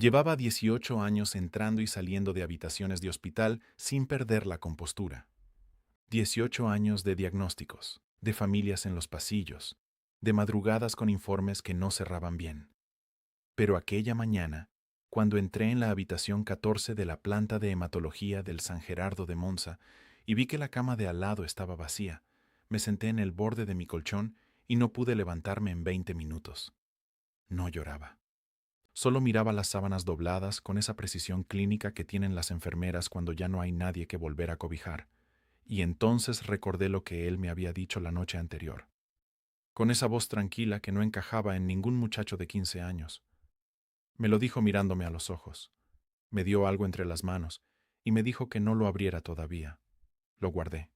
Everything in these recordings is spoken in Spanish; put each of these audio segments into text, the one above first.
Llevaba 18 años entrando y saliendo de habitaciones de hospital sin perder la compostura. 18 años de diagnósticos, de familias en los pasillos, de madrugadas con informes que no cerraban bien. Pero aquella mañana, cuando entré en la habitación 14 de la planta de hematología del San Gerardo de Monza y vi que la cama de al lado estaba vacía, me senté en el borde de mi colchón y no pude levantarme en 20 minutos. No lloraba. Solo miraba las sábanas dobladas con esa precisión clínica que tienen las enfermeras cuando ya no hay nadie que volver a cobijar, y entonces recordé lo que él me había dicho la noche anterior, con esa voz tranquila que no encajaba en ningún muchacho de 15 años. Me lo dijo mirándome a los ojos. Me dio algo entre las manos y me dijo que no lo abriera todavía. Lo guardé.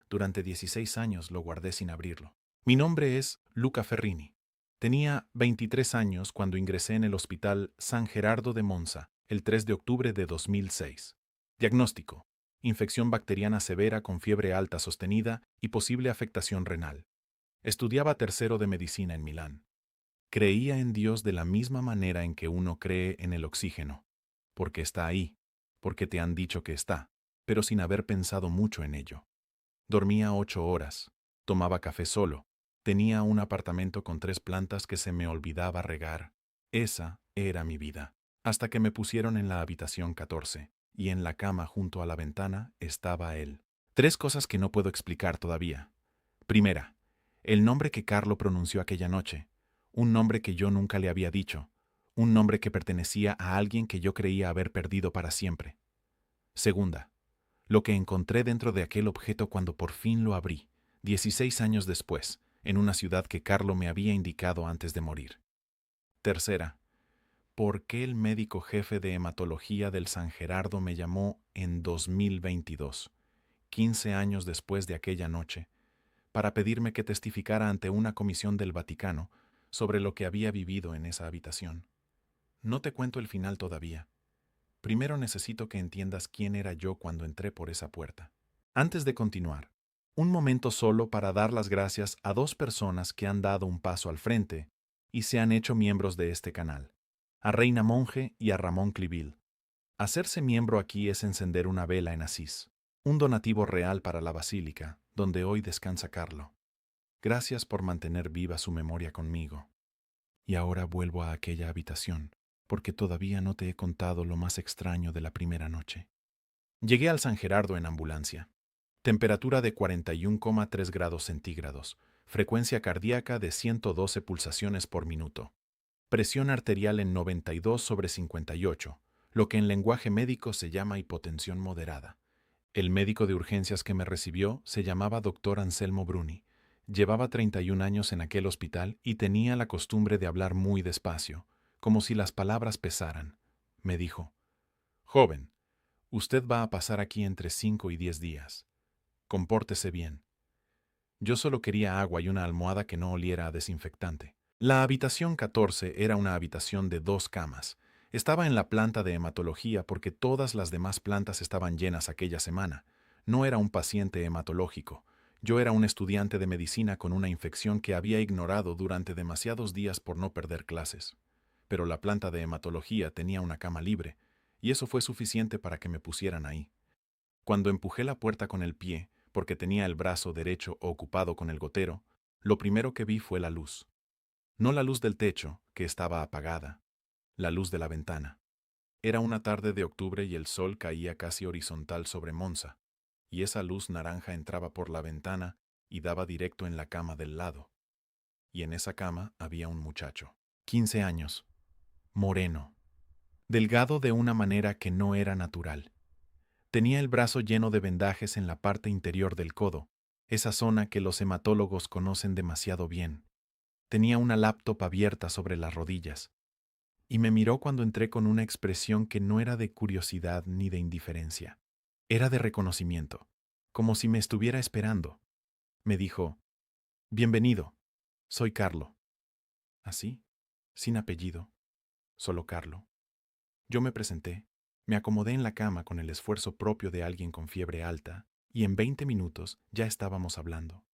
Durante 16 años lo guardé sin abrirlo. Mi nombre es Luca Ferrini. Tenía 23 años cuando ingresé en el Hospital San Gerardo de Monza el 3 de octubre de 2006. Diagnóstico: infección bacteriana severa con fiebre alta sostenida y posible afectación renal. Estudiaba tercero de medicina en Milán. Creía en Dios de la misma manera en que uno cree en el oxígeno, porque está ahí, porque te han dicho que está, pero sin haber pensado mucho en ello. Dormía 8 horas, tomaba café solo, tenía un apartamento con 3 plantas que se me olvidaba regar. Esa era mi vida. Hasta que me pusieron en la habitación 14, y en la cama junto a la ventana estaba él. 3 cosas que no puedo explicar todavía. Primera, el nombre que Carlo pronunció aquella noche, un nombre que yo nunca le había dicho, un nombre que pertenecía a alguien que yo creía haber perdido para siempre. Segunda, lo que encontré dentro de aquel objeto cuando por fin lo abrí, 16 años después, en una ciudad que Carlo me había indicado antes de morir. Tercera, ¿por qué el médico jefe de hematología del San Gerardo me llamó en 2022, 15 años después de aquella noche, para pedirme que testificara ante una comisión del Vaticano sobre lo que había vivido en esa habitación? No te cuento el final todavía. Primero necesito que entiendas quién era yo cuando entré por esa puerta. Antes de continuar, un momento solo para dar las gracias a 2 personas que han dado un paso al frente y se han hecho miembros de este canal, a Reina Monge y a Ramón Clivil. Hacerse miembro aquí es encender una vela en Asís, un donativo real para la basílica, donde hoy descansa Carlo. Gracias por mantener viva su memoria conmigo. Y ahora vuelvo a aquella habitación, porque todavía no te he contado lo más extraño de la primera noche. Llegué al San Gerardo en ambulancia. Temperatura de 41,3 grados centígrados, frecuencia cardíaca de 112 pulsaciones por minuto, presión arterial en 92/58, lo que en lenguaje médico se llama hipotensión moderada. El médico de urgencias que me recibió se llamaba Dr. Anselmo Bruni. Llevaba 31 años en aquel hospital y tenía la costumbre de hablar muy despacio, como si las palabras pesaran. Me dijo: «Joven, usted va a pasar aquí entre 5 y 10 días. Compórtese bien». Yo solo quería agua y una almohada que no oliera a desinfectante. La habitación 14 era una habitación de 2 camas. Estaba en la planta de hematología porque todas las demás plantas estaban llenas aquella semana. No era un paciente hematológico. Yo era un estudiante de medicina con una infección que había ignorado durante demasiados días por no perder clases. Pero la planta de hematología tenía una cama libre, y eso fue suficiente para que me pusieran ahí. Cuando empujé la puerta con el pie, porque tenía el brazo derecho ocupado con el gotero, lo primero que vi fue la luz. No la luz del techo, que estaba apagada, la luz de la ventana. Era una tarde de octubre y el sol caía casi horizontal sobre Monza, y esa luz naranja entraba por la ventana y daba directo en la cama del lado. Y en esa cama había un muchacho, 15 años, moreno, delgado de una manera que no era natural. Tenía el brazo lleno de vendajes en la parte interior del codo, esa zona que los hematólogos conocen demasiado bien. Tenía una laptop abierta sobre las rodillas, y me miró cuando entré con una expresión que no era de curiosidad ni de indiferencia. Era de reconocimiento, como si me estuviera esperando. Me dijo: «Bienvenido, soy Carlo». Así, sin apellido, solo Carlo. Yo me presenté, me acomodé en la cama con el esfuerzo propio de alguien con fiebre alta, y en 20 minutos ya estábamos hablando.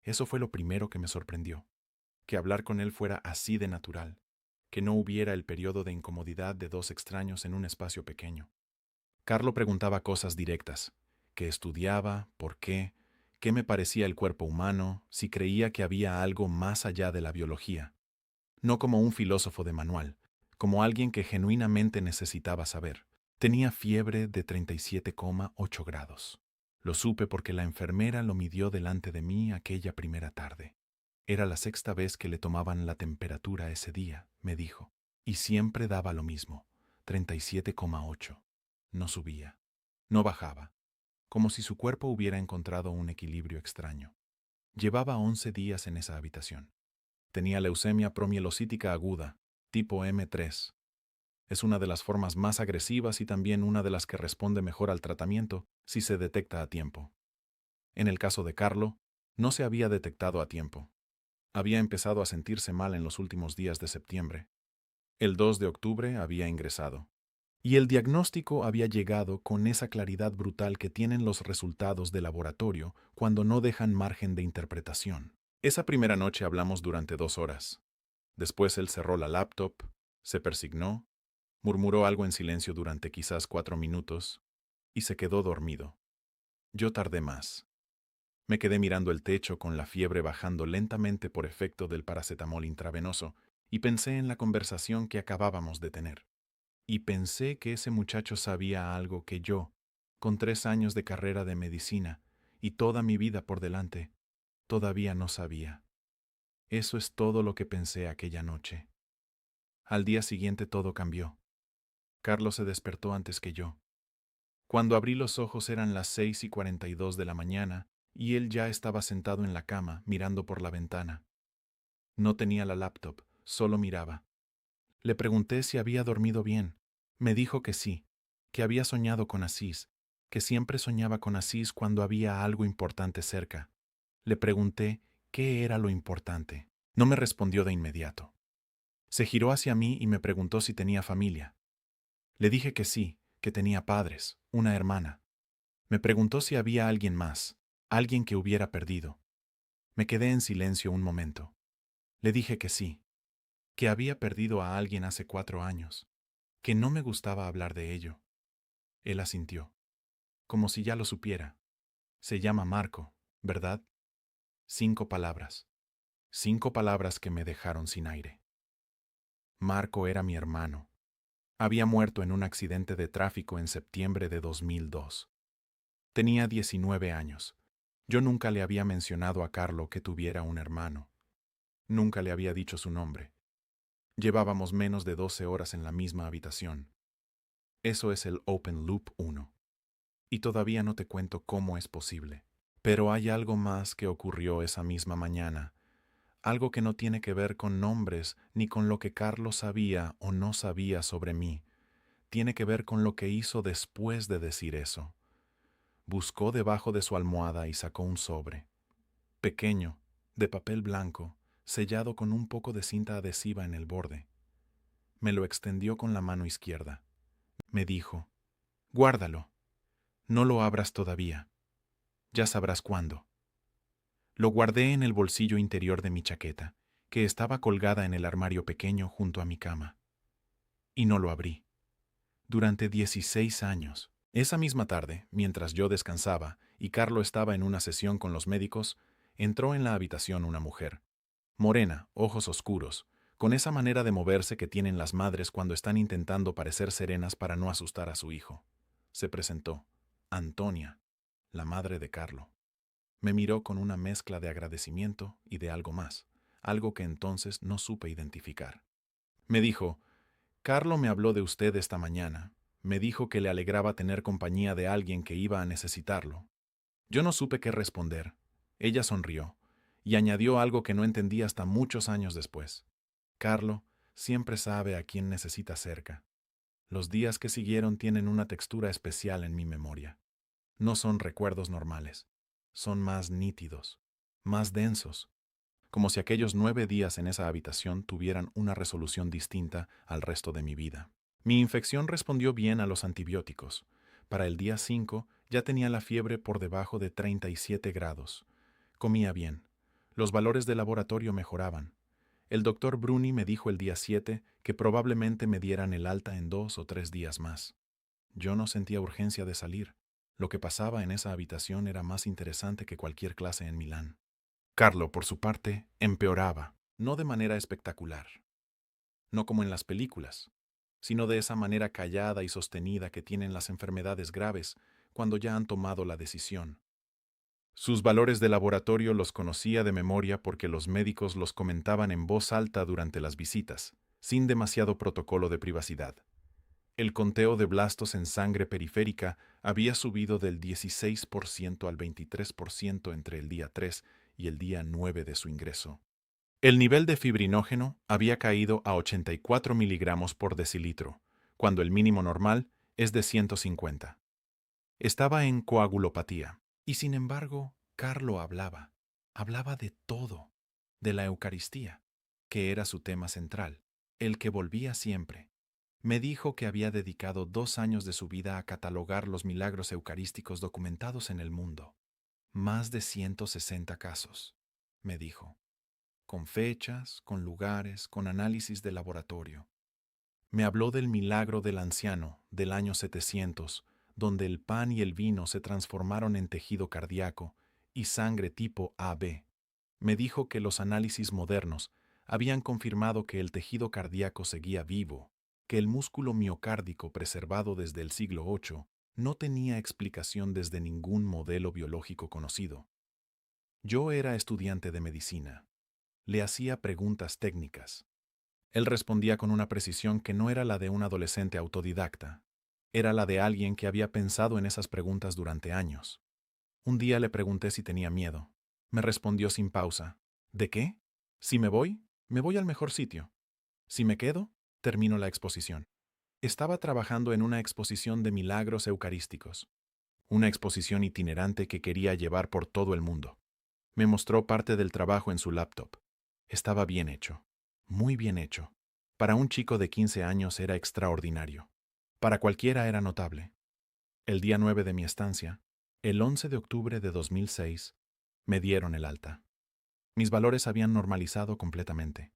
Eso fue lo primero que me sorprendió, que hablar con él fuera así de natural, que no hubiera el periodo de incomodidad de dos extraños en un espacio pequeño. Carlo preguntaba cosas directas: qué estudiaba, por qué me parecía el cuerpo humano, si creía que había algo más allá de la biología. No como un filósofo de manual, como alguien que genuinamente necesitaba saber. Tenía fiebre de 37,8 grados. Lo supe porque la enfermera lo midió delante de mí aquella primera tarde. Era la sexta vez que le tomaban la temperatura ese día, me dijo, y siempre daba lo mismo, 37,8. No subía, no bajaba, como si su cuerpo hubiera encontrado un equilibrio extraño. Llevaba 11 días en esa habitación. Tenía leucemia promielocítica aguda, tipo M3. Es una de las formas más agresivas y también una de las que responde mejor al tratamiento si se detecta a tiempo. En el caso de Carlo, no se había detectado a tiempo. Había empezado a sentirse mal en los últimos días de septiembre. El 2 de octubre había ingresado. Y el diagnóstico había llegado con esa claridad brutal que tienen los resultados de laboratorio cuando no dejan margen de interpretación. Esa primera noche hablamos durante 2 horas. Después él cerró la laptop, se persignó, murmuró algo en silencio durante quizás 4 minutos y se quedó dormido. Yo tardé más. Me quedé mirando el techo con la fiebre bajando lentamente por efecto del paracetamol intravenoso y pensé en la conversación que acabábamos de tener. Y pensé que ese muchacho sabía algo que yo, con 3 años de carrera de medicina y toda mi vida por delante, todavía no sabía. Eso es todo lo que pensé aquella noche. Al día siguiente todo cambió. Carlos se despertó antes que yo. Cuando abrí los ojos eran las 6:42 de la mañana y él ya estaba sentado en la cama mirando por la ventana. No tenía la laptop, solo miraba. Le pregunté si había dormido bien. Me dijo que sí, que había soñado con Asís, que siempre soñaba con Asís cuando había algo importante cerca. Le pregunté qué era lo importante. No me respondió de inmediato. Se giró hacia mí y me preguntó si tenía familia. Le dije que sí, que tenía padres, una hermana. Me preguntó si había alguien más, alguien que hubiera perdido. Me quedé en silencio un momento. Le dije que sí, que había perdido a alguien hace 4 años, que no me gustaba hablar de ello. Él asintió, como si ya lo supiera. Se llama Marco, ¿verdad? 5 palabras. 5 palabras que me dejaron sin aire. Marco era mi hermano. Había muerto en un accidente de tráfico en septiembre de 2002. Tenía 19 años. Yo nunca le había mencionado a Carlo que tuviera un hermano. Nunca le había dicho su nombre. Llevábamos menos de 12 horas en la misma habitación. Eso es el Open Loop 1. Y todavía no te cuento cómo es posible. Pero hay algo más que ocurrió esa misma mañana. Algo que no tiene que ver con nombres ni con lo que Carlos sabía o no sabía sobre mí. Tiene que ver con lo que hizo después de decir eso. Buscó debajo de su almohada y sacó un sobre. Pequeño, de papel blanco, sellado con un poco de cinta adhesiva en el borde. Me lo extendió con la mano izquierda. Me dijo, guárdalo. No lo abras todavía. Ya sabrás cuándo. Lo guardé en el bolsillo interior de mi chaqueta, que estaba colgada en el armario pequeño junto a mi cama. Y no lo abrí. Durante 16 años. Esa misma tarde, mientras yo descansaba y Carlo estaba en una sesión con los médicos, entró en la habitación una mujer. Morena, ojos oscuros, con esa manera de moverse que tienen las madres cuando están intentando parecer serenas para no asustar a su hijo. Se presentó. Antonia, la madre de Carlo. Me miró con una mezcla de agradecimiento y de algo más, algo que entonces no supe identificar. Me dijo, Carlo me habló de usted esta mañana. Me dijo que le alegraba tener compañía de alguien que iba a necesitarlo. Yo no supe qué responder. Ella sonrió y añadió algo que no entendí hasta muchos años después. Carlo siempre sabe a quién necesita cerca. Los días que siguieron tienen una textura especial en mi memoria. No son recuerdos normales. Son más nítidos, más densos, como si aquellos 9 días en esa habitación tuvieran una resolución distinta al resto de mi vida. Mi infección respondió bien a los antibióticos. Para el día 5 ya tenía la fiebre por debajo de 37 grados. Comía bien. Los valores de laboratorio mejoraban. El doctor Bruni me dijo el día 7 que probablemente me dieran el alta en 2 o 3 días más. Yo no sentía urgencia de salir. Lo que pasaba en esa habitación era más interesante que cualquier clase en Milán. Carlo, por su parte, empeoraba, no de manera espectacular, no como en las películas, sino de esa manera callada y sostenida que tienen las enfermedades graves cuando ya han tomado la decisión. Sus valores de laboratorio los conocía de memoria porque los médicos los comentaban en voz alta durante las visitas, sin demasiado protocolo de privacidad. El conteo de blastos en sangre periférica había subido del 16% al 23% entre el día 3 y el día 9 de su ingreso. El nivel de fibrinógeno había caído a 84 miligramos por decilitro, cuando el mínimo normal es de 150. Estaba en coagulopatía. Y sin embargo, Carlo hablaba de todo, de la Eucaristía, que era su tema central, el que volvía siempre. Me dijo que había dedicado 2 años de su vida a catalogar los milagros eucarísticos documentados en el mundo. Más de 160 casos, me dijo, con fechas, con lugares, con análisis de laboratorio. Me habló del milagro del anciano del año 700, donde el pan y el vino se transformaron en tejido cardíaco y sangre tipo AB. Me dijo que los análisis modernos habían confirmado que el tejido cardíaco seguía vivo, que el músculo miocárdico preservado desde el siglo VIII no tenía explicación desde ningún modelo biológico conocido. Yo era estudiante de medicina. Le hacía preguntas técnicas. Él respondía con una precisión que no era la de un adolescente autodidacta. Era la de alguien que había pensado en esas preguntas durante años. Un día le pregunté si tenía miedo. Me respondió sin pausa. ¿De qué? Si me voy al mejor sitio. Si me quedo, termino la exposición. Estaba trabajando en una exposición de milagros eucarísticos. Una exposición itinerante que quería llevar por todo el mundo. Me mostró parte del trabajo en su laptop. Estaba bien hecho. Muy bien hecho. Para un chico de 15 años era extraordinario. Para cualquiera era notable. El día 9 de mi estancia, el 11 de octubre de 2006, me dieron el alta. Mis valores habían normalizado completamente.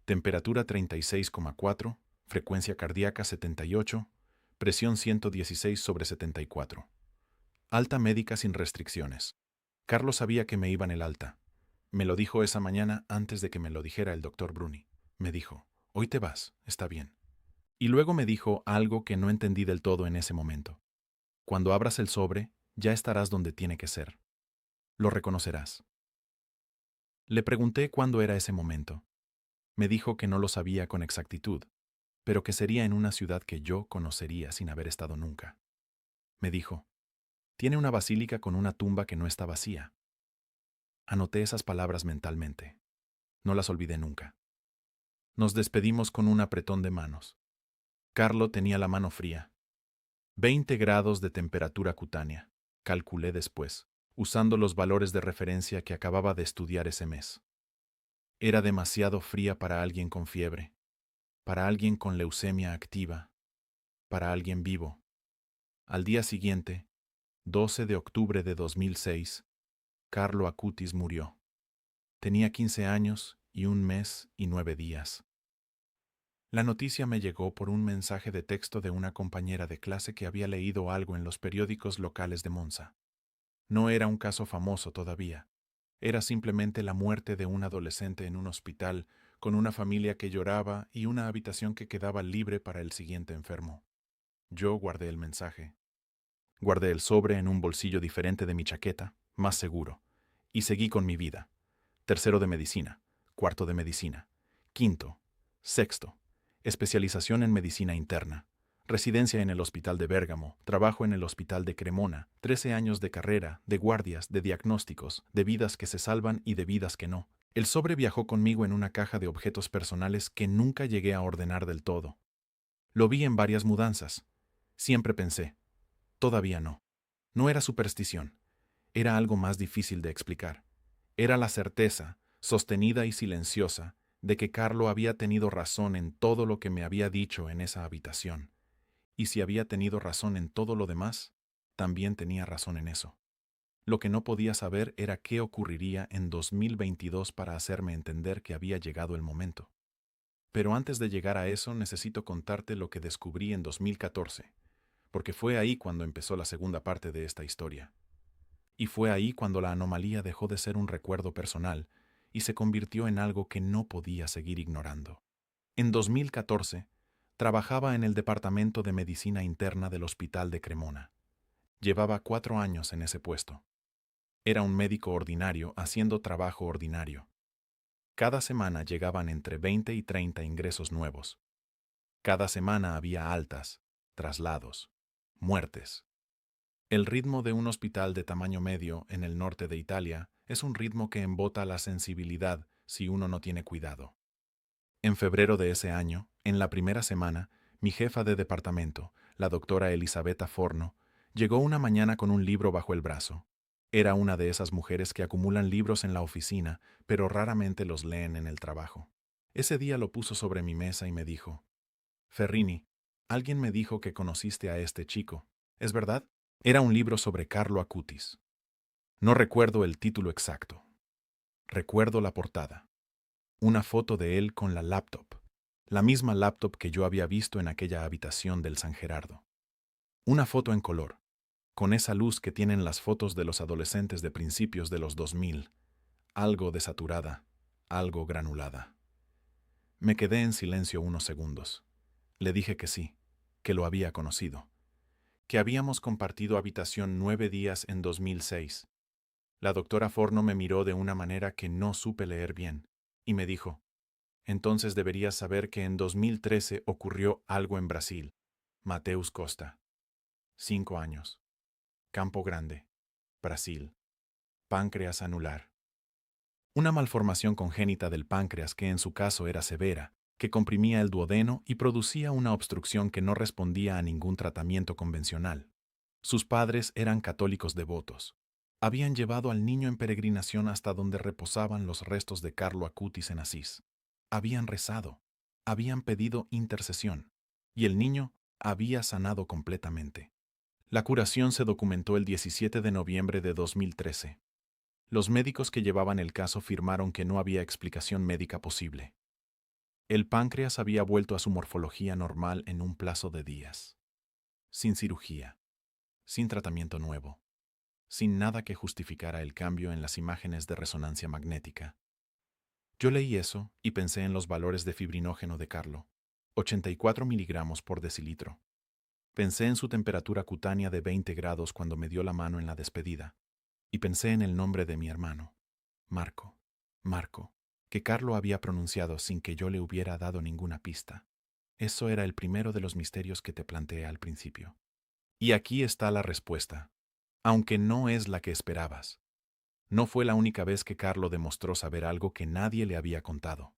Temperatura 36,4, frecuencia cardíaca 78, presión 116/74. Alta médica sin restricciones. Carlos sabía que me iban el alta. Me lo dijo esa mañana antes de que me lo dijera el doctor Bruni. Me dijo, hoy te vas, está bien. Y luego me dijo algo que no entendí del todo en ese momento. Cuando abras el sobre, ya estarás donde tiene que ser. Lo reconocerás. Le pregunté cuándo era ese momento. Me dijo que no lo sabía con exactitud, pero que sería en una ciudad que yo conocería sin haber estado nunca. Me dijo, tiene una basílica con una tumba que no está vacía. Anoté esas palabras mentalmente. No las olvidé nunca. Nos despedimos con un apretón de manos. Carlo tenía la mano fría. 20 grados de temperatura cutánea, calculé después, usando los valores de referencia que acababa de estudiar ese mes. Era demasiado fría para alguien con fiebre, para alguien con leucemia activa, para alguien vivo. Al día siguiente, 12 de octubre de 2006, Carlo Acutis murió. Tenía 15 años y 1 mes y 9 días. La noticia me llegó por un mensaje de texto de una compañera de clase que había leído algo en los periódicos locales de Monza. No era un caso famoso todavía. Era simplemente la muerte de un adolescente en un hospital, con una familia que lloraba y una habitación que quedaba libre para el siguiente enfermo. Yo guardé el mensaje. Guardé el sobre en un bolsillo diferente de mi chaqueta, más seguro, y seguí con mi vida. Tercero de medicina, cuarto de medicina, quinto, sexto, especialización en medicina interna, residencia en el Hospital de Bérgamo, trabajo en el Hospital de Cremona, 13 años de carrera, de guardias, de diagnósticos, de vidas que se salvan y de vidas que no. El sobre viajó conmigo en una caja de objetos personales que nunca llegué a ordenar del todo. Lo vi en varias mudanzas. Siempre pensé, todavía no. No era superstición, era algo más difícil de explicar. Era la certeza, sostenida y silenciosa, de que Carlo había tenido razón en todo lo que me había dicho en esa habitación. Y si había tenido razón en todo lo demás, también tenía razón en eso. Lo que no podía saber era qué ocurriría en 2022 para hacerme entender que había llegado el momento. Pero antes de llegar a eso, necesito contarte lo que descubrí en 2014, porque fue ahí cuando empezó la segunda parte de esta historia. Y fue ahí cuando la anomalía dejó de ser un recuerdo personal y se convirtió en algo que no podía seguir ignorando. En 2014, trabajaba en el Departamento de Medicina Interna del Hospital de Cremona. Llevaba 4 años en ese puesto. Era un médico ordinario haciendo trabajo ordinario. Cada semana llegaban entre 20 y 30 ingresos nuevos. Cada semana había altas, traslados, muertes. El ritmo de un hospital de tamaño medio en el norte de Italia es un ritmo que embota la sensibilidad si uno no tiene cuidado. En febrero de ese año, en la primera semana, mi jefa de departamento, la doctora Elisabetta Forno, llegó una mañana con un libro bajo el brazo. Era una de esas mujeres que acumulan libros en la oficina, pero raramente los leen en el trabajo. Ese día lo puso sobre mi mesa y me dijo: Ferrini, alguien me dijo que conociste a este chico. ¿Es verdad? Era un libro sobre Carlo Acutis. No recuerdo el título exacto. Recuerdo la portada. Una foto de él con la laptop. La misma laptop que yo había visto en aquella habitación del San Gerardo. Una foto en color, con esa luz que tienen las fotos de los adolescentes de principios de los 2000, algo desaturada, algo granulada. Me quedé en silencio unos segundos. Le dije que sí, que lo había conocido, que habíamos compartido habitación 9 días en 2006. La doctora Forno me miró de una manera que no supe leer bien, y me dijo: entonces deberías saber que en 2013 ocurrió algo en Brasil. Mateus Costa. 5 años. Campo Grande, Brasil. Páncreas anular. Una malformación congénita del páncreas que en su caso era severa, que comprimía el duodeno y producía una obstrucción que no respondía a ningún tratamiento convencional. Sus padres eran católicos devotos. Habían llevado al niño en peregrinación hasta donde reposaban los restos de Carlo Acutis en Asís. Habían rezado, habían pedido intercesión, y el niño había sanado completamente. La curación se documentó el 17 de noviembre de 2013. Los médicos que llevaban el caso firmaron que no había explicación médica posible. El páncreas había vuelto a su morfología normal en un plazo de días. Sin cirugía, sin tratamiento nuevo, sin nada que justificara el cambio en las imágenes de resonancia magnética. Yo leí eso y pensé en los valores de fibrinógeno de Carlo, 84 miligramos por decilitro. Pensé en su temperatura cutánea de 20 grados cuando me dio la mano en la despedida. Y pensé en el nombre de mi hermano, Marco, Marco, que Carlo había pronunciado sin que yo le hubiera dado ninguna pista. Eso era el primero de los misterios que te planteé al principio. Y aquí está la respuesta, aunque no es la que esperabas. No fue la única vez que Carlo demostró saber algo que nadie le había contado.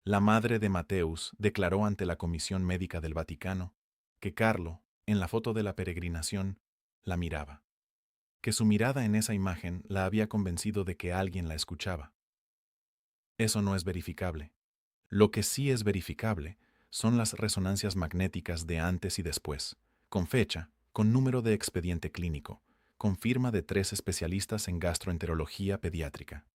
La madre de Mateus declaró ante la Comisión Médica del Vaticano que Carlo, en la foto de la peregrinación, la miraba. Que su mirada en esa imagen la había convencido de que alguien la escuchaba. Eso no es verificable. Lo que sí es verificable son las resonancias magnéticas de antes y después, con fecha, con número de expediente clínico, con firma de 3 especialistas en gastroenterología pediátrica.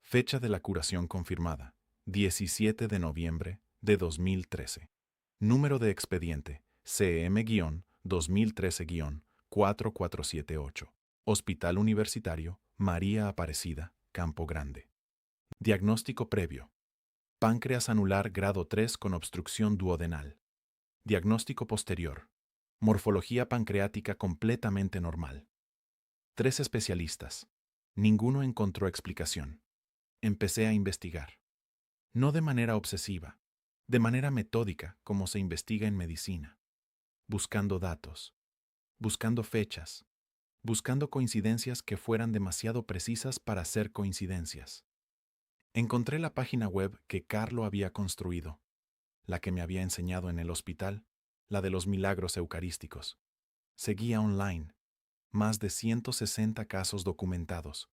Fecha de la curación confirmada, 17 de noviembre de 2013. Número de expediente, CM-2013-4478. Hospital Universitario María Aparecida, Campo Grande. Diagnóstico previo. Páncreas anular grado 3 con obstrucción duodenal. Diagnóstico posterior. Morfología pancreática completamente normal. 3 especialistas. Ninguno encontró explicación. Empecé a investigar. No de manera obsesiva, de manera metódica como se investiga en medicina. Buscando datos, buscando fechas, buscando coincidencias que fueran demasiado precisas para ser coincidencias. Encontré la página web que Carlo había construido, la que me había enseñado en el hospital, la de los milagros eucarísticos. Seguía online, más de 160 casos documentados,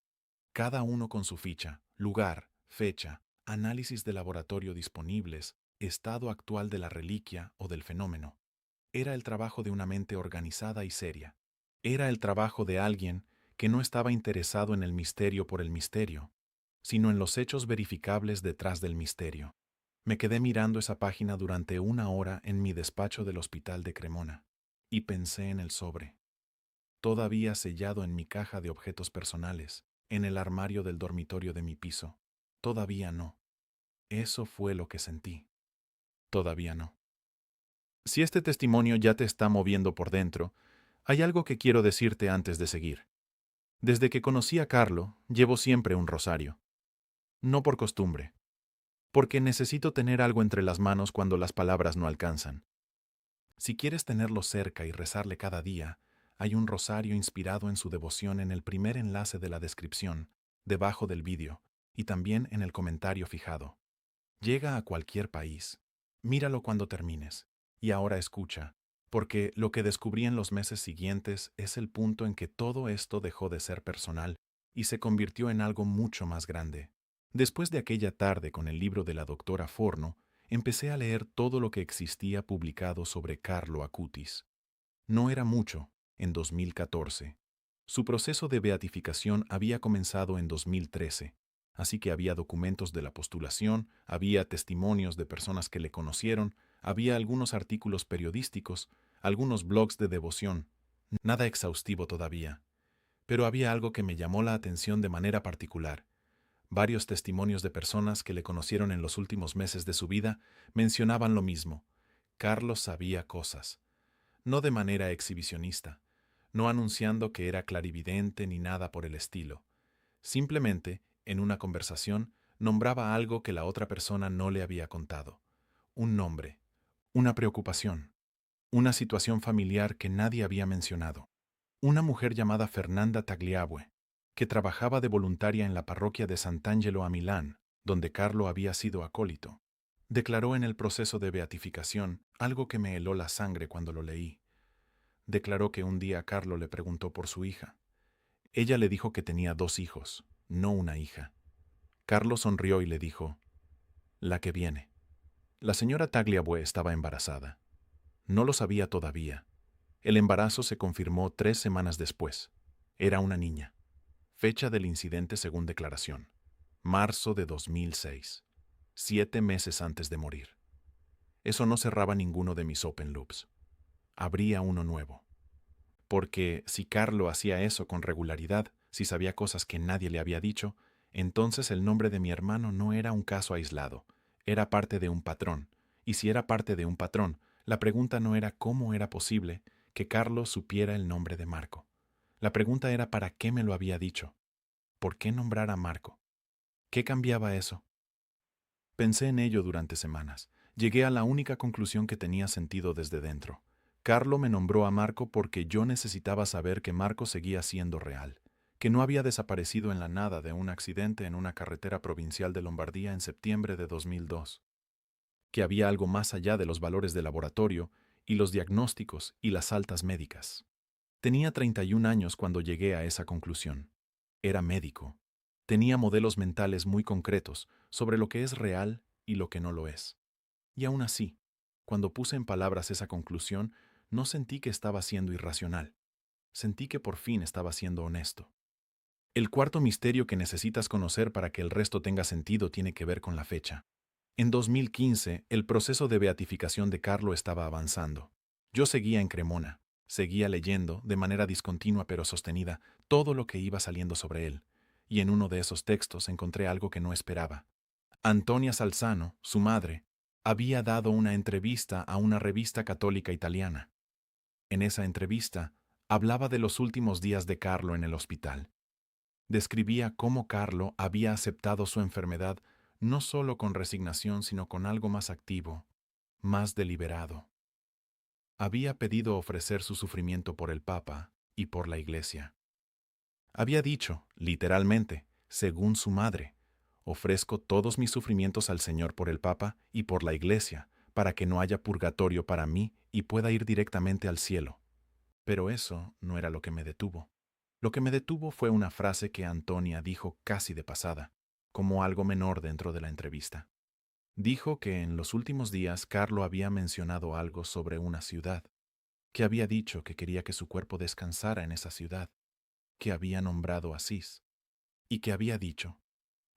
cada uno con su ficha, lugar, fecha, análisis de laboratorio disponibles, estado actual de la reliquia o del fenómeno. Era el trabajo de una mente organizada y seria. Era el trabajo de alguien que no estaba interesado en el misterio por el misterio, sino en los hechos verificables detrás del misterio. Me quedé mirando esa página durante 1 hora en mi despacho del hospital de Cremona, y pensé en el sobre, todavía sellado en mi caja de objetos personales, en el armario del dormitorio de mi piso. Todavía no. Eso fue lo que sentí. Todavía no. Si este testimonio ya te está moviendo por dentro, hay algo que quiero decirte antes de seguir. Desde que conocí a Carlo, llevo siempre un rosario. No por costumbre, porque necesito tener algo entre las manos cuando las palabras no alcanzan. Si quieres tenerlo cerca y rezarle cada día, hay un rosario inspirado en su devoción en el primer enlace de la descripción, debajo del vídeo, y también en el comentario fijado. Llega a cualquier país. Míralo cuando termines. Y ahora escucha, porque lo que descubrí en los meses siguientes es el punto en que todo esto dejó de ser personal y se convirtió en algo mucho más grande. Después de aquella tarde con el libro de la doctora Forno, empecé a leer todo lo que existía publicado sobre Carlo Acutis. No era mucho, en 2014. Su proceso de beatificación había comenzado en 2013, así que había documentos de la postulación, había testimonios de personas que le conocieron, había algunos artículos periodísticos, algunos blogs de devoción. Nada exhaustivo todavía. Pero había algo que me llamó la atención de manera particular. Varios testimonios de personas que le conocieron en los últimos meses de su vida mencionaban lo mismo. Carlos sabía cosas. No de manera exhibicionista, no anunciando que era clarividente ni nada por el estilo. Simplemente, en una conversación, nombraba algo que la otra persona no le había contado. Un nombre, una preocupación, una situación familiar que nadie había mencionado. Una mujer llamada Fernanda Tagliabue, que trabajaba de voluntaria en la parroquia de Sant'Angelo a Milán, donde Carlo había sido acólito, declaró en el proceso de beatificación algo que me heló la sangre cuando lo leí. Declaró que un día Carlo le preguntó por su hija. Ella le dijo que tenía 2 hijos, no una hija. Carlo sonrió y le dijo, la que viene. La señora Tagliabue estaba embarazada. No lo sabía todavía. El embarazo se confirmó 3 semanas después. Era una niña. Fecha del incidente según declaración. Marzo de 2006. 7 meses antes de morir. Eso no cerraba ninguno de mis open loops. Abría uno nuevo. Porque si Carlo hacía eso con regularidad, si sabía cosas que nadie le había dicho, entonces el nombre de mi hermano no era un caso aislado, era parte de un patrón. Y si era parte de un patrón, la pregunta no era cómo era posible que Carlo supiera el nombre de Marco. La pregunta era para qué me lo había dicho. ¿Por qué nombrar a Marco? ¿Qué cambiaba eso? Pensé en ello durante semanas. Llegué a la única conclusión que tenía sentido desde dentro. Carlo me nombró a Marco porque yo necesitaba saber que Marco seguía siendo real, que no había desaparecido en la nada de un accidente en una carretera provincial de Lombardía en septiembre de 2002, que había algo más allá de los valores de laboratorio y los diagnósticos y las altas médicas. Tenía 31 años cuando llegué a esa conclusión. Era médico. Tenía modelos mentales muy concretos sobre lo que es real y lo que no lo es. Y aún así, cuando puse en palabras esa conclusión, no sentí que estaba siendo irracional. Sentí que por fin estaba siendo honesto. El cuarto misterio que necesitas conocer para que el resto tenga sentido tiene que ver con la fecha. En 2015, el proceso de beatificación de Carlo estaba avanzando. Yo seguía en Cremona, seguía leyendo, de manera discontinua pero sostenida, todo lo que iba saliendo sobre él, y en uno de esos textos encontré algo que no esperaba. Antonia Salzano, su madre, había dado una entrevista a una revista católica italiana. En esa entrevista, hablaba de los últimos días de Carlo en el hospital. Describía cómo Carlo había aceptado su enfermedad no solo con resignación, sino con algo más activo, más deliberado. Había pedido ofrecer su sufrimiento por el Papa y por la Iglesia. Había dicho, literalmente, según su madre, ofrezco todos mis sufrimientos al Señor por el Papa y por la Iglesia, para que no haya purgatorio para mí y pueda ir directamente al cielo. Pero eso no era lo que me detuvo. Lo que me detuvo fue una frase que Antonia dijo casi de pasada, como algo menor dentro de la entrevista. Dijo que en los últimos días Carlo había mencionado algo sobre una ciudad, que había dicho que quería que su cuerpo descansara en esa ciudad. que había nombrado Asís, y que había dicho,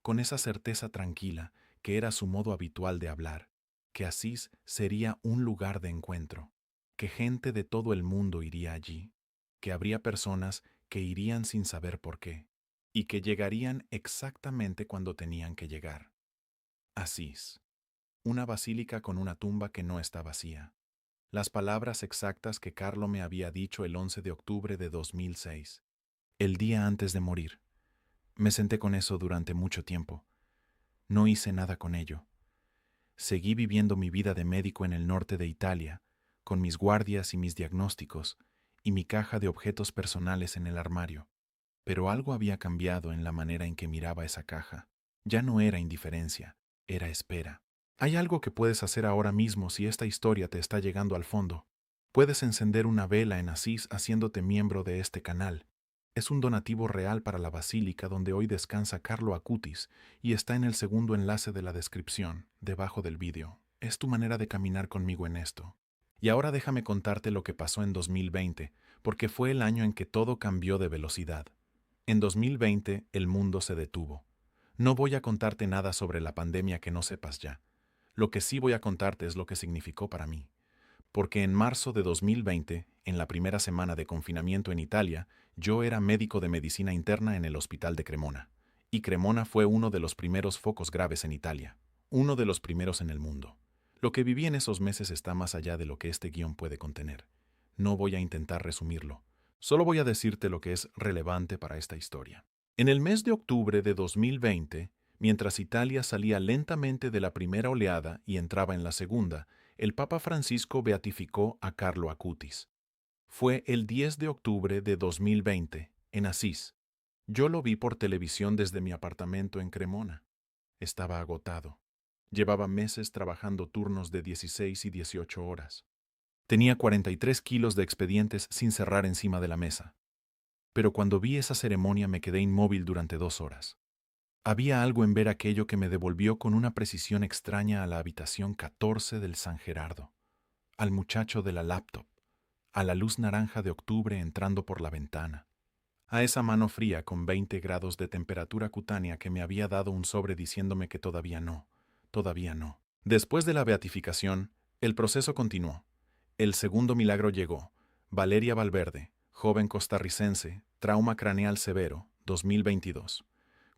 con esa certeza tranquila que era su modo habitual de hablar, que Asís sería un lugar de encuentro, que gente de todo el mundo iría allí, que habría personas que irían sin saber por qué, y que llegarían exactamente cuando tenían que llegar. Asís, una basílica con una tumba que no está vacía. Las palabras exactas que Carlo me había dicho el 11 de octubre de 2006, el día antes de morir. Me senté con eso durante mucho tiempo. No hice nada con ello. Seguí viviendo mi vida de médico en el norte de Italia, con mis guardias y mis diagnósticos, y mi caja de objetos personales en el armario. Pero algo había cambiado en la manera en que miraba esa caja. Ya no era indiferencia, era espera. Hay algo que puedes hacer ahora mismo si esta historia te está llegando al fondo. Puedes encender una vela en Asís haciéndote miembro de este canal. Es un donativo real para la basílica donde hoy descansa Carlo Acutis y está en el segundo enlace de la descripción, debajo del vídeo. Es tu manera de caminar conmigo en esto. Y ahora déjame contarte lo que pasó en 2020, porque fue el año en que todo cambió de velocidad. En 2020 el mundo se detuvo. No voy a contarte nada sobre la pandemia que no sepas ya. Lo que sí voy a contarte es lo que significó para mí. Porque en marzo de 2020, en la primera semana de confinamiento en Italia, yo era médico de medicina interna en el hospital de Cremona. Y Cremona fue uno de los primeros focos graves en Italia, uno de los primeros en el mundo. Lo que viví en esos meses está más allá de lo que este guión puede contener. No voy a intentar resumirlo. Solo voy a decirte lo que es relevante para esta historia. En el mes de octubre de 2020, mientras Italia salía lentamente de la primera oleada y entraba en la segunda, el Papa Francisco beatificó a Carlo Acutis. Fue el 10 de octubre de 2020, en Asís. Yo lo vi por televisión desde mi apartamento en Cremona. Estaba agotado. Llevaba meses trabajando turnos de 16 y 18 horas. Tenía 43 kilos de expedientes sin cerrar encima de la mesa. Pero cuando vi esa ceremonia me quedé inmóvil durante 2 horas. Había algo en ver aquello que me devolvió con una precisión extraña a la habitación 14 del San Gerardo, al muchacho de la laptop, a la luz naranja de octubre entrando por la ventana, a esa mano fría con 20 grados de temperatura cutánea que me había dado un sobre diciéndome que todavía no, todavía no. Después de la beatificación, el proceso continuó. El segundo milagro llegó. Valeria Valverde, joven costarricense, trauma craneal severo, 2022.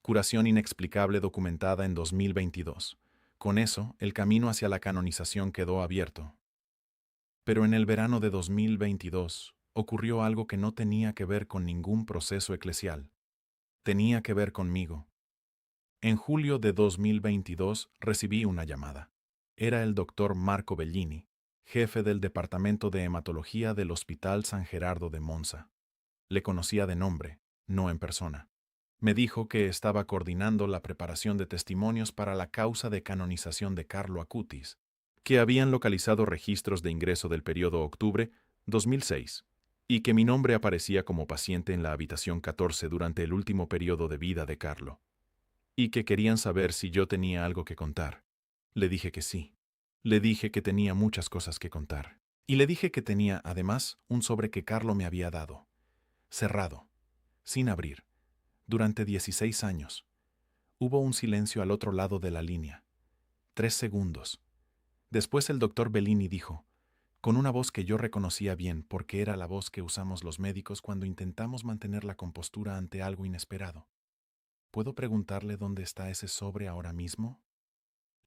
Curación inexplicable documentada en 2022. Con eso, el camino hacia la canonización quedó abierto. Pero en el verano de 2022 ocurrió algo que no tenía que ver con ningún proceso eclesial. Tenía que ver conmigo. En julio de 2022 recibí una llamada. Era el doctor Marco Bellini, jefe del Departamento de Hematología del Hospital San Gerardo de Monza. Le conocía de nombre, no en persona. Me dijo que estaba coordinando la preparación de testimonios para la causa de canonización de Carlo Acutis, que habían localizado registros de ingreso del periodo octubre 2006, y que mi nombre aparecía como paciente en la habitación 14 durante el último periodo de vida de Carlo, y que querían saber si yo tenía algo que contar. Le dije que sí. Le dije que tenía muchas cosas que contar. Y le dije que tenía, además, un sobre que Carlo me había dado, cerrado, sin abrir, durante 16 años. Hubo un silencio al otro lado de la línea. 3 segundos. Después el doctor Bellini dijo, con una voz que yo reconocía bien porque era la voz que usamos los médicos cuando intentamos mantener la compostura ante algo inesperado. ¿Puedo preguntarle dónde está ese sobre ahora mismo?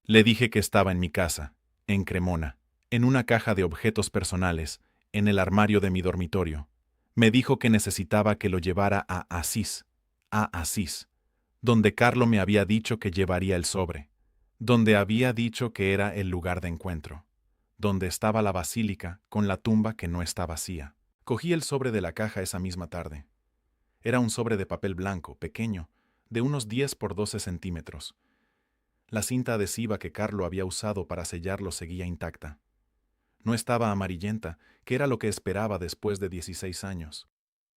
Le dije que estaba en mi casa, en Cremona, en una caja de objetos personales, en el armario de mi dormitorio. Me dijo que necesitaba que lo llevara a Asís, donde Carlo me había dicho que llevaría el sobre, donde había dicho que era el lugar de encuentro, donde estaba la basílica con la tumba que no está vacía. Cogí el sobre de la caja esa misma tarde. Era un sobre de papel blanco, pequeño, de unos 10 por 12 centímetros. La cinta adhesiva que Carlo había usado para sellarlo seguía intacta. No estaba amarillenta, que era lo que esperaba después de 16 años.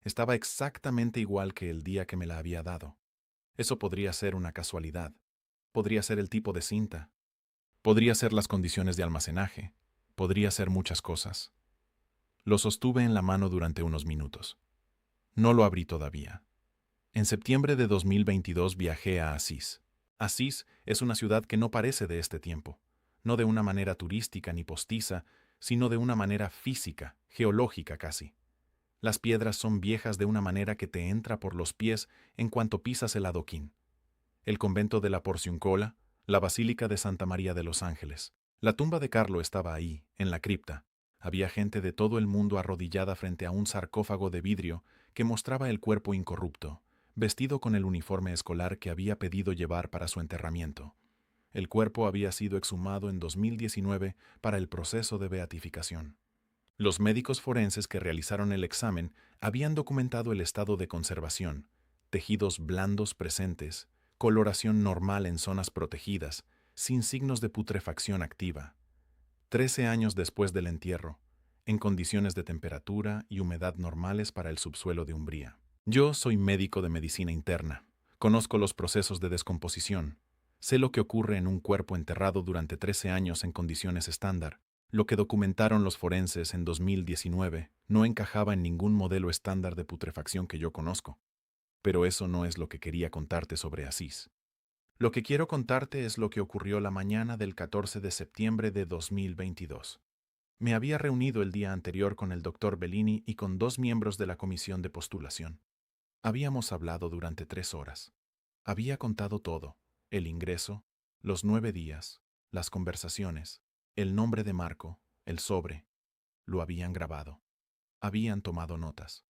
Estaba exactamente igual que el día que me la había dado. Eso podría ser una casualidad. Podría ser el tipo de cinta. Podría ser las condiciones de almacenaje. Podría ser muchas cosas. Lo sostuve en la mano durante unos minutos. No lo abrí todavía. En septiembre de 2022 viajé a Asís. Asís es una ciudad que no parece de este tiempo, no de una manera turística ni postiza, sino de una manera física, geológica casi. Las piedras son viejas de una manera que te entra por los pies en cuanto pisas el adoquín. El convento de la Porciuncola, la Basílica de Santa María de los Ángeles. La tumba de Carlo estaba ahí, en la cripta. Había gente de todo el mundo arrodillada frente a un sarcófago de vidrio que mostraba el cuerpo incorrupto, vestido con el uniforme escolar que había pedido llevar para su enterramiento. El cuerpo había sido exhumado en 2019 para el proceso de beatificación. Los médicos forenses que realizaron el examen habían documentado el estado de conservación, tejidos blandos presentes, coloración normal en zonas protegidas, sin signos de putrefacción activa. 13 años después del entierro, en condiciones de temperatura y humedad normales para el subsuelo de Umbría. Yo soy médico de medicina interna. Conozco los procesos de descomposición. Sé lo que ocurre en un cuerpo enterrado durante 13 años en condiciones estándar. Lo que documentaron los forenses en 2019 no encajaba en ningún modelo estándar de putrefacción que yo conozco. Pero eso no es lo que quería contarte sobre Asís. Lo que quiero contarte es lo que ocurrió la mañana del 14 de septiembre de 2022. Me había reunido el día anterior con el doctor Bellini y con 2 miembros de la comisión de postulación. Habíamos hablado durante 3 horas. Había contado todo: el ingreso, los 9 días, las conversaciones, el nombre de Marco, el sobre. Lo habían grabado. Habían tomado notas.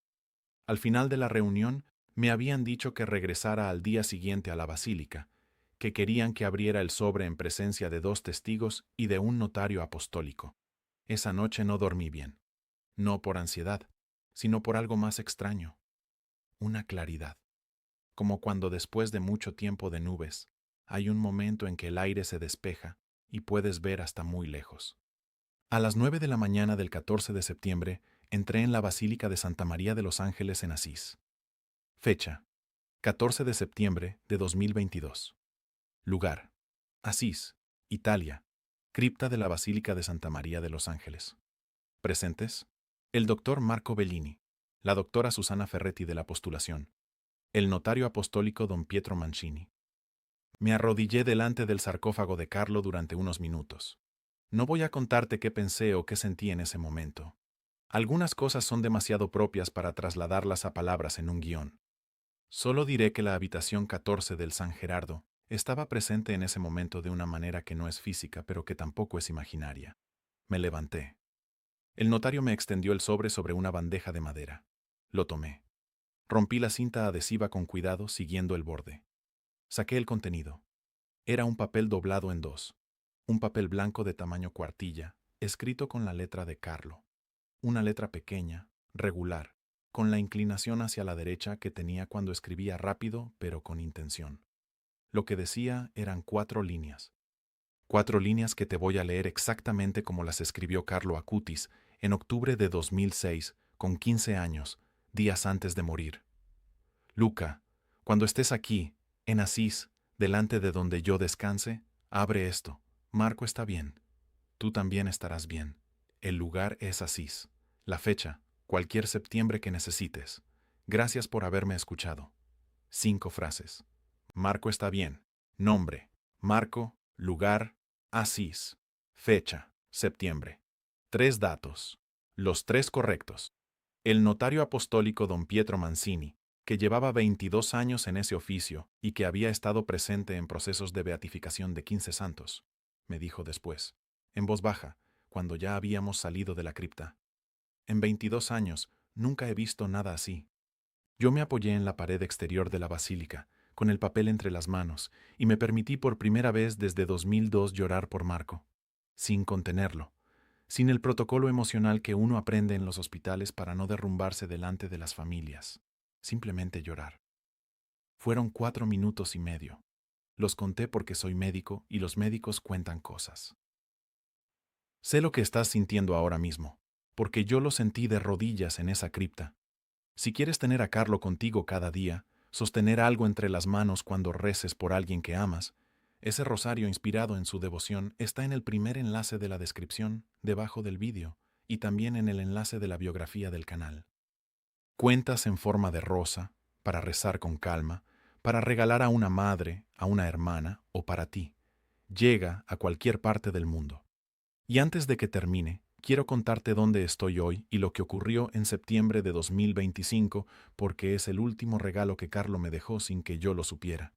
Al final de la reunión, me habían dicho que regresara al día siguiente a la basílica, que querían que abriera el sobre en presencia de 2 testigos y de un notario apostólico. Esa noche no dormí bien. No por ansiedad, sino por algo más extraño. Una claridad. Como cuando después de mucho tiempo de nubes, hay un momento en que el aire se despeja y puedes ver hasta muy lejos. A las 9 de la mañana del 14 de septiembre, entré en la Basílica de Santa María de los Ángeles en Asís. Fecha: 14 de septiembre de 2022. Lugar: Asís, Italia. Cripta de la Basílica de Santa María de los Ángeles. Presentes: el doctor Marco Bellini, la doctora Susana Ferretti de la postulación, el notario apostólico don Pietro Mancini. Me arrodillé delante del sarcófago de Carlo durante unos minutos. No voy a contarte qué pensé o qué sentí en ese momento. Algunas cosas son demasiado propias para trasladarlas a palabras en un guión. Solo diré que la habitación 14 del San Gerardo estaba presente en ese momento de una manera que no es física, pero que tampoco es imaginaria. Me levanté. El notario me extendió el sobre una bandeja de madera. Lo tomé. Rompí la cinta adhesiva con cuidado, siguiendo el borde. Saqué el contenido. Era un papel doblado en dos. Un papel blanco de tamaño cuartilla, escrito con la letra de Carlo. Una letra pequeña, regular, con la inclinación hacia la derecha que tenía cuando escribía rápido, pero con intención. Lo que decía eran 4 líneas. 4 líneas que te voy a leer exactamente como las escribió Carlo Acutis en octubre de 2006, con 15 años, días antes de morir. Luca, cuando estés aquí, en Asís, delante de donde yo descanse, abre esto. Marco está bien. Tú también estarás bien. El lugar es Asís. La fecha: cualquier septiembre que necesites. Gracias por haberme escuchado. 5 frases. Marco está bien. Nombre: Marco. Lugar: Asís. Fecha: septiembre. 3 datos. Los 3 correctos. El notario apostólico don Pietro Mancini, que llevaba 22 años en ese oficio y que había estado presente en procesos de beatificación de 15 santos, me dijo después, en voz baja, cuando ya habíamos salido de la cripta. En 22 años nunca he visto nada así. Yo me apoyé en la pared exterior de la basílica, con el papel entre las manos, y me permití por primera vez desde 2002 llorar por Marco, sin contenerlo, sin el protocolo emocional que uno aprende en los hospitales para no derrumbarse delante de las familias. Simplemente llorar. Fueron 4 minutos y medio. Los conté porque soy médico y los médicos cuentan cosas. Sé lo que estás sintiendo ahora mismo, porque yo lo sentí de rodillas en esa cripta. Si quieres tener a Carlo contigo cada día, sostener algo entre las manos cuando reces por alguien que amas, ese rosario inspirado en su devoción está en el primer enlace de la descripción, debajo del vídeo, y también en el enlace de la biografía del canal. Cuentas en forma de rosa, para rezar con calma, para regalar a una madre, a una hermana o para ti. Llega a cualquier parte del mundo. Y antes de que termine, quiero contarte dónde estoy hoy y lo que ocurrió en septiembre de 2025, porque es el último regalo que Carlo me dejó sin que yo lo supiera.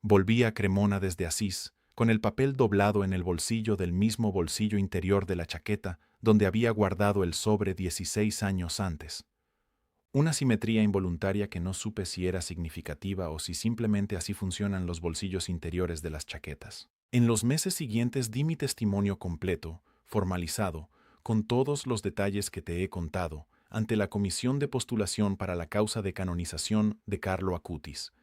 Volví a Cremona desde Asís, con el papel doblado en el bolsillo del mismo bolsillo interior de la chaqueta donde había guardado el sobre 16 años antes. Una simetría involuntaria que no supe si era significativa o si simplemente así funcionan los bolsillos interiores de las chaquetas. En los meses siguientes di mi testimonio completo, formalizado, con todos los detalles que te he contado, ante la comisión de postulación para la causa de canonización de Carlo Acutis.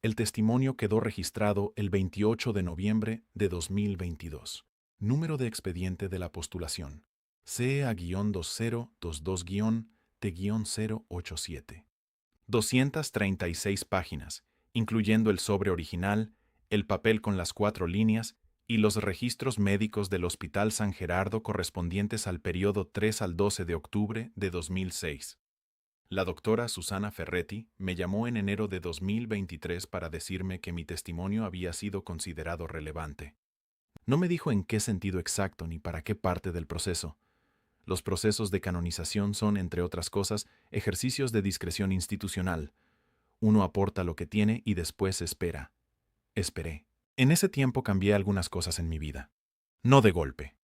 El testimonio quedó registrado el 28 de noviembre de 2022. Número de expediente de la postulación: CA-2022-T-087. 236 páginas, incluyendo el sobre original, el papel con las 4 líneas y los registros médicos del Hospital San Gerardo correspondientes al periodo 3 al 12 de octubre de 2006. La doctora Susana Ferretti me llamó en enero de 2023 para decirme que mi testimonio había sido considerado relevante. No me dijo en qué sentido exacto ni para qué parte del proceso. Los procesos de canonización son, entre otras cosas, ejercicios de discreción institucional. Uno aporta lo que tiene y después espera. Esperé. En ese tiempo cambié algunas cosas en mi vida. No de golpe.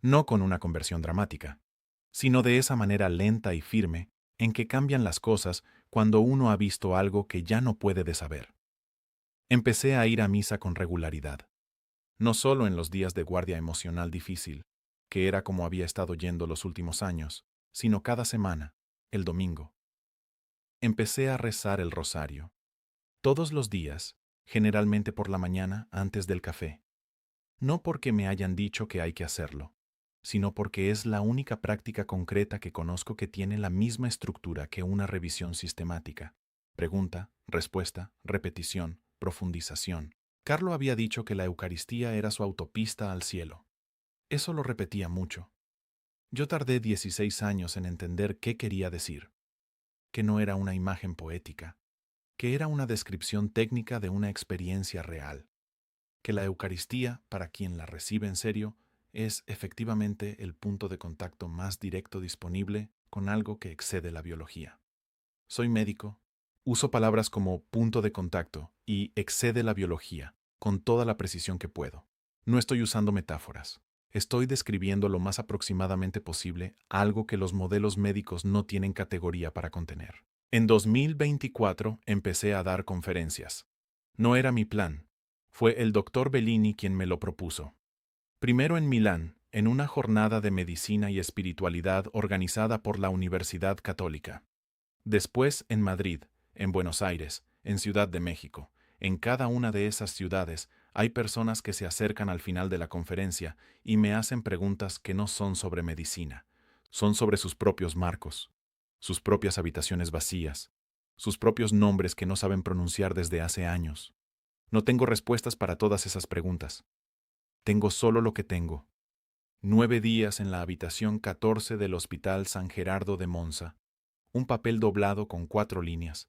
No con una conversión dramática, sino de esa manera lenta y firme en que cambian las cosas cuando uno ha visto algo que ya no puede desaber. Empecé a ir a misa con regularidad, no solo en los días de guardia emocional difícil, que era como había estado yendo los últimos años, sino cada semana, el domingo. Empecé a rezar el rosario, todos los días, generalmente por la mañana antes del café. No porque me hayan dicho que hay que hacerlo, sino porque es la única práctica concreta que conozco que tiene la misma estructura que una revisión sistemática. Pregunta, respuesta, repetición, profundización. Carlo había dicho que la Eucaristía era su autopista al cielo. Eso lo repetía mucho. Yo tardé 16 años en entender qué quería decir. Que no era una imagen poética, que era una descripción técnica de una experiencia real. Que la Eucaristía, para quien la recibe en serio, es efectivamente el punto de contacto más directo disponible con algo que excede la biología. Soy médico, uso palabras como punto de contacto y excede la biología con toda la precisión que puedo. No estoy usando metáforas. Estoy describiendo lo más aproximadamente posible algo que los modelos médicos no tienen categoría para contener. En 2024 empecé a dar conferencias. No era mi plan. Fue el doctor Bellini quien me lo propuso. Primero en Milán, en una jornada de medicina y espiritualidad organizada por la Universidad Católica. Después en Madrid, en Buenos Aires, en Ciudad de México. En cada una de esas ciudades hay personas que se acercan al final de la conferencia y me hacen preguntas que no son sobre medicina, son sobre sus propios marcos, sus propias habitaciones vacías, sus propios nombres que no saben pronunciar desde hace años. No tengo respuestas para todas esas preguntas. Tengo solo lo que tengo. 9 días en la habitación 14 del Hospital San Gerardo de Monza, un papel doblado con 4 líneas,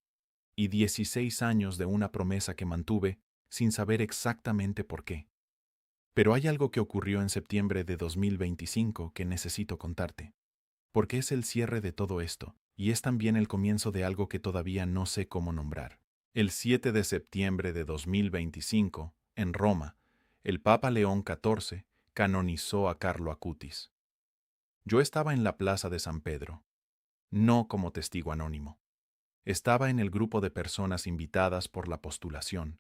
y 16 años de una promesa que mantuve sin saber exactamente por qué. Pero hay algo que ocurrió en septiembre de 2025 que necesito contarte, porque es el cierre de todo esto, y es también el comienzo de algo que todavía no sé cómo nombrar. El 7 de septiembre de 2025, en Roma, el Papa León XIV canonizó a Carlo Acutis. Yo estaba en la plaza de San Pedro, no como testigo anónimo. Estaba en el grupo de personas invitadas por la postulación.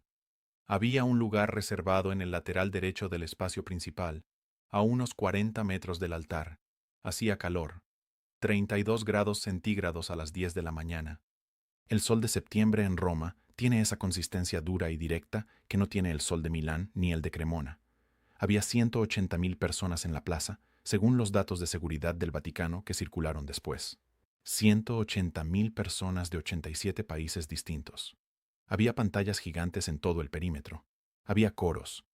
Había un lugar reservado en el lateral derecho del espacio principal, a unos 40 metros del altar. Hacía calor, 32 grados centígrados a las 10 de la mañana. El sol de septiembre en Roma tiene esa consistencia dura y directa que no tiene el sol de Milán ni el de Cremona. Había 180.000 personas en la plaza, según los datos de seguridad del Vaticano que circularon después. 180.000 personas de 87 países distintos. Había pantallas gigantes en todo el perímetro. Había coros.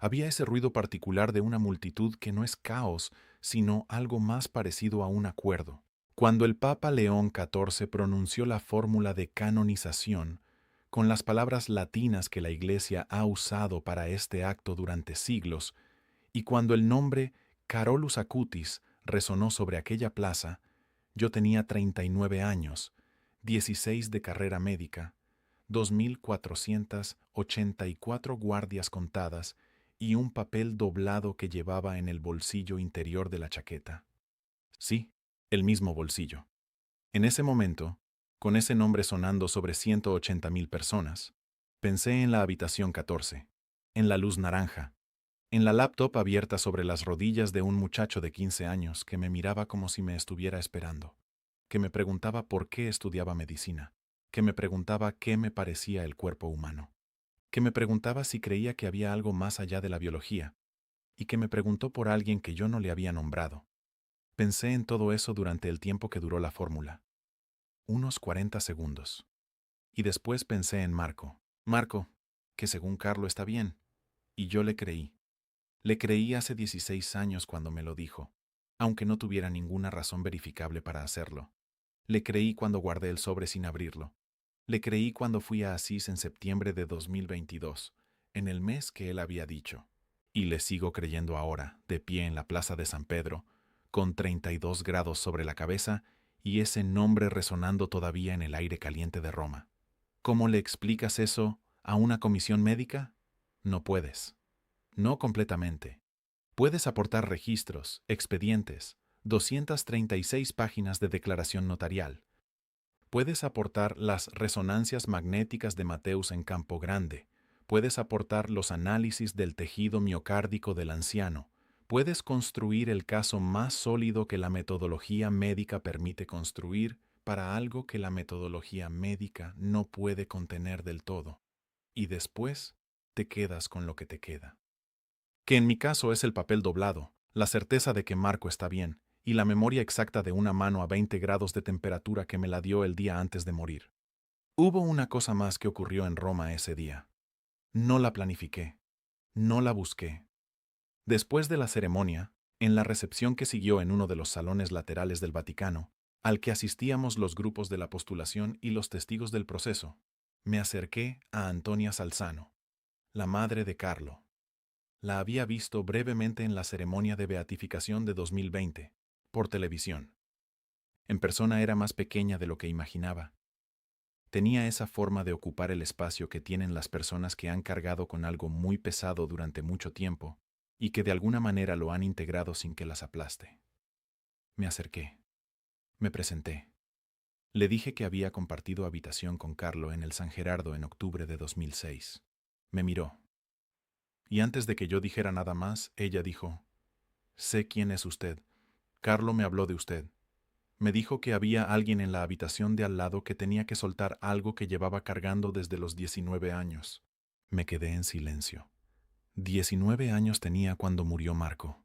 Había ese ruido particular de una multitud que no es caos, sino algo más parecido a un acuerdo. Cuando el Papa León XIV pronunció la fórmula de canonización, con las palabras latinas que la Iglesia ha usado para este acto durante siglos, y cuando el nombre Carolus Acutis resonó sobre aquella plaza, yo tenía 39 años, 16 de carrera médica, 2.484 guardias contadas y un papel doblado que llevaba en el bolsillo interior de la chaqueta. Sí, el mismo bolsillo. En ese momento, con ese nombre sonando sobre 180.000 personas, pensé en la habitación 14, en la luz naranja, en la laptop abierta sobre las rodillas de un muchacho de 15 años que me miraba como si me estuviera esperando, que me preguntaba por qué estudiaba medicina, que me preguntaba qué me parecía el cuerpo humano, que me preguntaba si creía que había algo más allá de la biología, y que me preguntó por alguien que yo no le había nombrado. Pensé en todo eso durante el tiempo que duró la fórmula, unos 40 segundos. Y después pensé en Marco. Marco, que según Carlo está bien. Y yo le creí. Le creí hace 16 años cuando me lo dijo, aunque no tuviera ninguna razón verificable para hacerlo. Le creí cuando guardé el sobre sin abrirlo. Le creí cuando fui a Asís en septiembre de 2022, en el mes que él había dicho. Y le sigo creyendo ahora, de pie en la plaza de San Pedro, con 32 grados sobre la cabeza y ese nombre resonando todavía en el aire caliente de Roma. ¿Cómo le explicas eso a una comisión médica? No puedes. No completamente. Puedes aportar registros, expedientes, 236 páginas de declaración notarial. Puedes aportar las resonancias magnéticas de Mateus en Campo Grande. Puedes aportar los análisis del tejido miocárdico del anciano. Puedes construir el caso más sólido que la metodología médica permite construir para algo que la metodología médica no puede contener del todo. Y después te quedas con lo que te queda. Que en mi caso es el papel doblado, la certeza de que Marco está bien, y la memoria exacta de una mano a 20 grados de temperatura que me la dio el día antes de morir. Hubo una cosa más que ocurrió en Roma ese día. No la planifiqué, no la busqué. Después de la ceremonia, en la recepción que siguió en uno de los salones laterales del Vaticano, al que asistíamos los grupos de la postulación y los testigos del proceso, me acerqué a Antonia Salzano, la madre de Carlo. La había visto brevemente en la ceremonia de beatificación de 2020, por televisión. En persona era más pequeña de lo que imaginaba. Tenía esa forma de ocupar el espacio que tienen las personas que han cargado con algo muy pesado durante mucho tiempo y que de alguna manera lo han integrado sin que las aplaste. Me acerqué. Me presenté. Le dije que había compartido habitación con Carlo en el San Gerardo en octubre de 2006. Me miró. Y antes de que yo dijera nada más, ella dijo: «Sé quién es usted. Carlo me habló de usted. Me dijo que había alguien en la habitación de al lado que tenía que soltar algo que llevaba cargando desde los 19 años». Me quedé en silencio. 19 años tenía cuando murió Marco.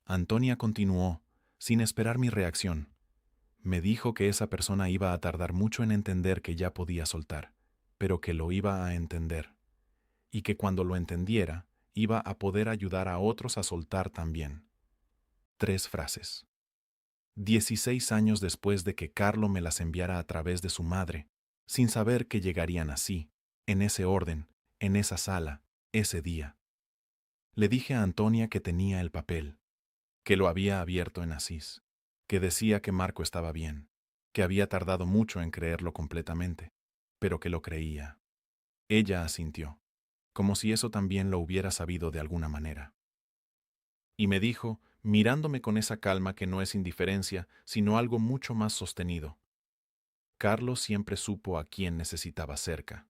Antonia continuó, sin esperar mi reacción. Me dijo que esa persona iba a tardar mucho en entender que ya podía soltar, pero que lo iba a entender, y que cuando lo entendiera, iba a poder ayudar a otros a soltar también. 3 frases. 16 años después de que Carlo me las enviara a través de su madre, sin saber que llegarían así, en ese orden, en esa sala, ese día. Le dije a Antonia que tenía el papel, que lo había abierto en Asís, que decía que Marco estaba bien, que había tardado mucho en creerlo completamente, pero que lo creía. Ella asintió, como si eso también lo hubiera sabido de alguna manera. Y me dijo, mirándome con esa calma que no es indiferencia, sino algo mucho más sostenido: Carlos siempre supo a quién necesitaba cerca.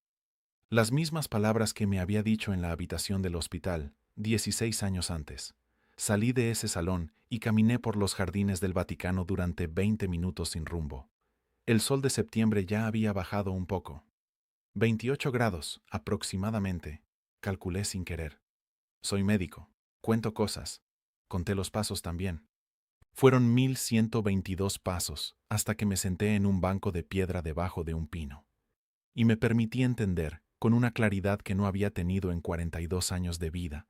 Las mismas palabras que me había dicho en la habitación del hospital, 16 años antes. Salí de ese salón y caminé por los jardines del Vaticano durante 20 minutos sin rumbo. El sol de septiembre ya había bajado un poco. 28 grados, aproximadamente, calculé sin querer. Soy médico, cuento cosas, conté los pasos también. Fueron 1.122 pasos hasta que me senté en un banco de piedra debajo de un pino. Y me permití entender, con una claridad que no había tenido en 42 años de vida,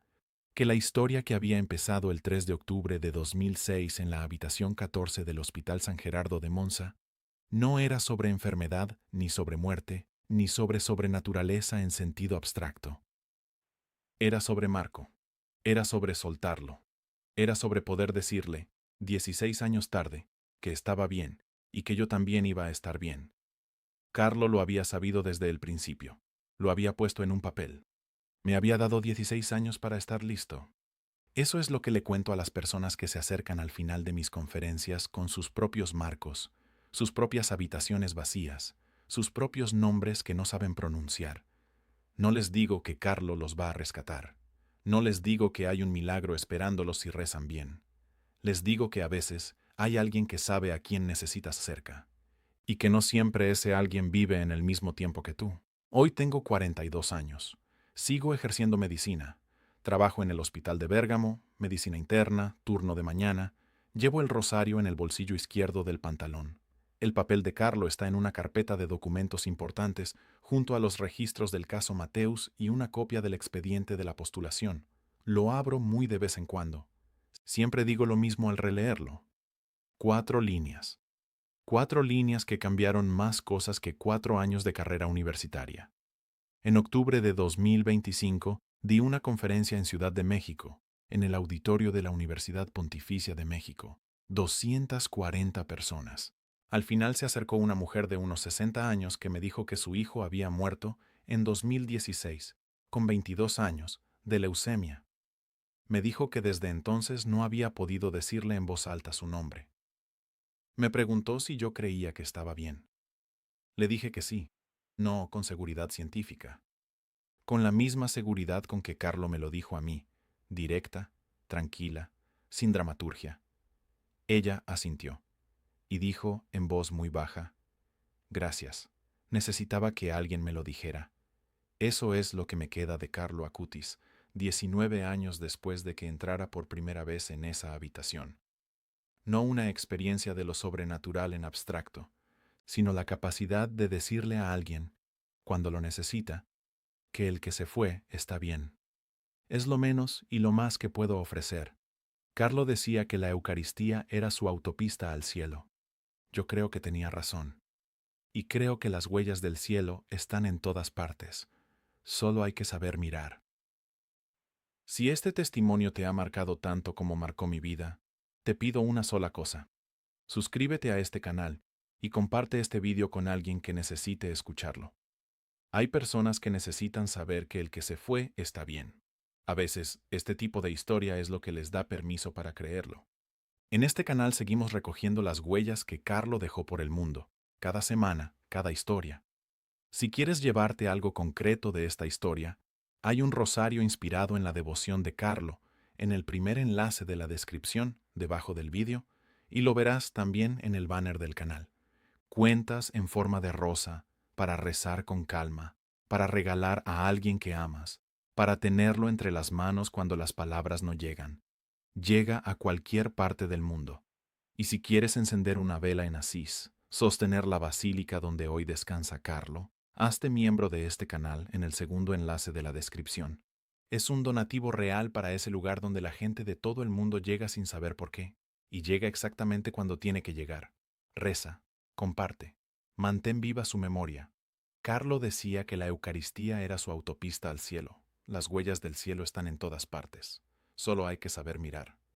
que la historia que había empezado el 3 de octubre de 2006 en la habitación 14 del Hospital San Gerardo de Monza no era sobre enfermedad, ni sobre muerte, ni sobre sobrenaturaleza en sentido abstracto. Era sobre Marco. Era sobre soltarlo. Era sobre poder decirle, 16 años tarde, que estaba bien y que yo también iba a estar bien. Carlo lo había sabido desde el principio. Lo había puesto en un papel. Me había dado 16 años para estar listo. Eso es lo que le cuento a las personas que se acercan al final de mis conferencias con sus propios marcos, sus propias habitaciones vacías, sus propios nombres que no saben pronunciar. No les digo que Carlo los va a rescatar. No les digo que hay un milagro esperándolos si rezan bien. Les digo que a veces hay alguien que sabe a quién necesitas cerca, y que no siempre ese alguien vive en el mismo tiempo que tú. Hoy tengo 42 años. Sigo ejerciendo medicina. Trabajo en el hospital de Bérgamo, medicina interna, turno de mañana. Llevo el rosario en el bolsillo izquierdo del pantalón. El papel de Carlo está en una carpeta de documentos importantes junto a los registros del caso Mateus y una copia del expediente de la postulación. Lo abro muy de vez en cuando. Siempre digo lo mismo al releerlo. 4 líneas. 4 líneas que cambiaron más cosas que 4 años de carrera universitaria. En octubre de 2025 di una conferencia en Ciudad de México, en el auditorio de la Universidad Pontificia de México. 240 personas. Al final se acercó una mujer de unos 60 años que me dijo que su hijo había muerto en 2016, con 22 años, de leucemia. Me dijo que desde entonces no había podido decirle en voz alta su nombre. Me preguntó si yo creía que estaba bien. Le dije que sí, no con seguridad científica. Con la misma seguridad con que Carlo me lo dijo a mí, directa, tranquila, sin dramaturgia. Ella asintió, y dijo en voz muy baja, «Gracias, necesitaba que alguien me lo dijera. Eso es lo que me queda de Carlo Acutis, 19 años después de que entrara por primera vez en esa habitación. No una experiencia de lo sobrenatural en abstracto, sino la capacidad de decirle a alguien, cuando lo necesita, que el que se fue está bien. Es lo menos y lo más que puedo ofrecer. Carlo decía que la Eucaristía era su autopista al cielo. Yo creo que tenía razón. Y creo que las huellas del cielo están en todas partes. Solo hay que saber mirar. Si este testimonio te ha marcado tanto como marcó mi vida, te pido una sola cosa. Suscríbete a este canal y comparte este vídeo con alguien que necesite escucharlo. Hay personas que necesitan saber que el que se fue está bien. A veces, este tipo de historia es lo que les da permiso para creerlo. En este canal seguimos recogiendo las huellas que Carlo dejó por el mundo, cada semana, cada historia. Si quieres llevarte algo concreto de esta historia, hay un rosario inspirado en la devoción de Carlo, en el primer enlace de la descripción, debajo del vídeo, y lo verás también en el banner del canal. Cuentas en forma de rosa, para rezar con calma, para regalar a alguien que amas, para tenerlo entre las manos cuando las palabras no llegan. Llega a cualquier parte del mundo. Y si quieres encender una vela en Asís, sostener la basílica donde hoy descansa Carlo, hazte miembro de este canal en el segundo enlace de la descripción. Es un donativo real para ese lugar donde la gente de todo el mundo llega sin saber por qué, y llega exactamente cuando tiene que llegar. Reza, comparte, mantén viva su memoria. Carlo decía que la Eucaristía era su autopista al cielo. Las huellas del cielo están en todas partes. Solo hay que saber mirar.